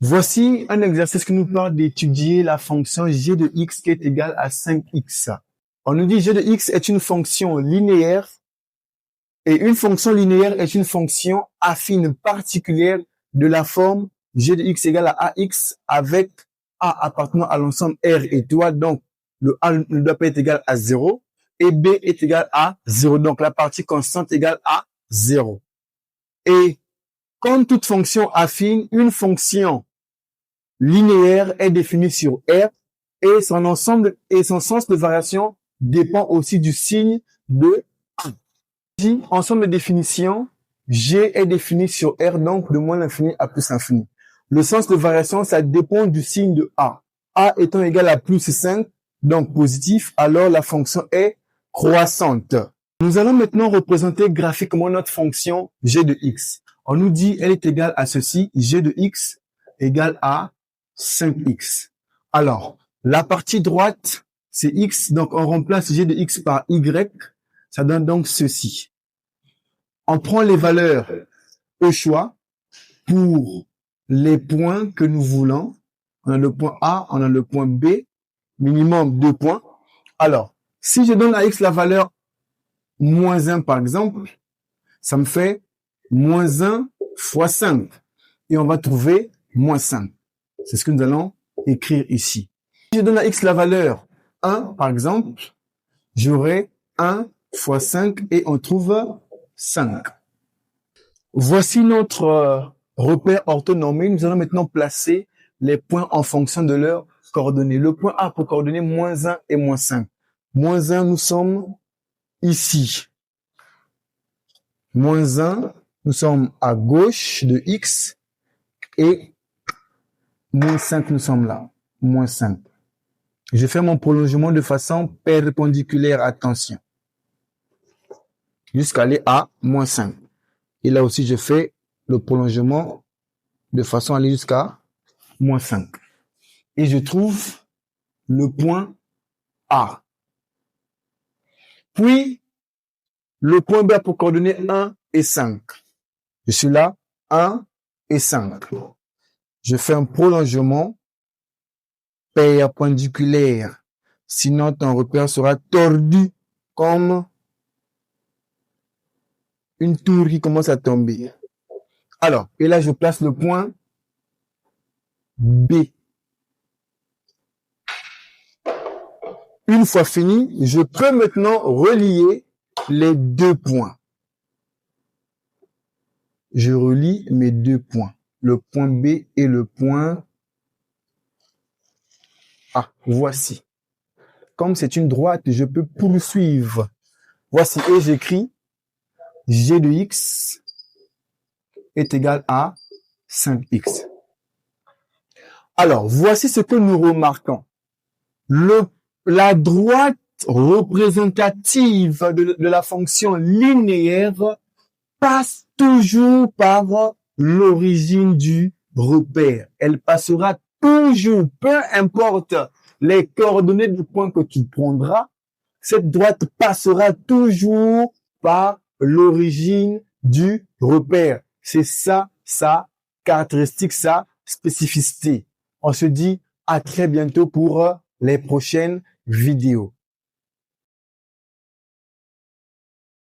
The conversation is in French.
Voici un exercice qui nous parle d'étudier la fonction g de x qui est égale à 5x. On nous dit g de x est une fonction linéaire et une fonction linéaire est une fonction affine particulière de la forme g de x égale à ax avec a appartenant à l'ensemble R et toi. Donc, le a ne doit pas être égal à 0 et b est égal à 0. Donc, la partie constante égale à 0. Et comme toute fonction affine, une fonction linéaire est définie sur R et son ensemble et son sens de variation dépend aussi du signe de A. Ici, ensemble de définition, G est défini sur R, donc de moins l'infini à plus l'infini. Le sens de variation, ça dépend du signe de A. A étant égal à plus 5, donc positif, alors la fonction est croissante. Nous allons maintenant représenter graphiquement notre fonction G de X. On nous dit elle est égale à ceci, G de X égale à 5x. Alors, la partie droite, c'est x, donc on remplace g de x par y, ça donne donc ceci. On prend les valeurs au choix pour les points que nous voulons. On a le point A, on a le point B, minimum 2 points. Alors, si je donne à x la valeur moins 1 par exemple, ça me fait moins 1 fois 5. Et on va trouver moins 5. C'est ce que nous allons écrire ici. Si je donne à x la valeur 1, par exemple, j'aurai 1 fois 5 et on trouve 5. Voici notre repère orthonormé. Nous allons maintenant placer les points en fonction de leurs coordonnées. Le point A pour coordonner moins 1 et moins 5. Moins 1, nous sommes ici. Moins 1, nous sommes à gauche de x et moins 5, nous sommes là. Moins 5. Je fais mon prolongement de façon perpendiculaire, attention. Jusqu'à aller à moins 5. Et là aussi, je fais le prolongement de façon à aller jusqu'à moins 5. Et je trouve le point A. Puis, le point B pour coordonner 1 et 5. Je suis là, 1 et 5. Je fais un prolongement perpendiculaire. Sinon, ton repère sera tordu comme une tour qui commence à tomber. Alors, et là, je place le point B. Une fois fini, je peux maintenant relier les deux points. Je relie mes deux points. Le point B et le point A. Voici. Comme c'est une droite, je peux poursuivre. Voici, et j'écris G de X est égal à 5X. Alors, voici ce que nous remarquons. La droite représentative de la fonction linéaire passe toujours par l'origine du repère. Elle passera toujours, peu importe les coordonnées du point que tu prendras, cette droite passera toujours par l'origine du repère. C'est ça, sa caractéristique, sa spécificité. On se dit à très bientôt pour les prochaines vidéos.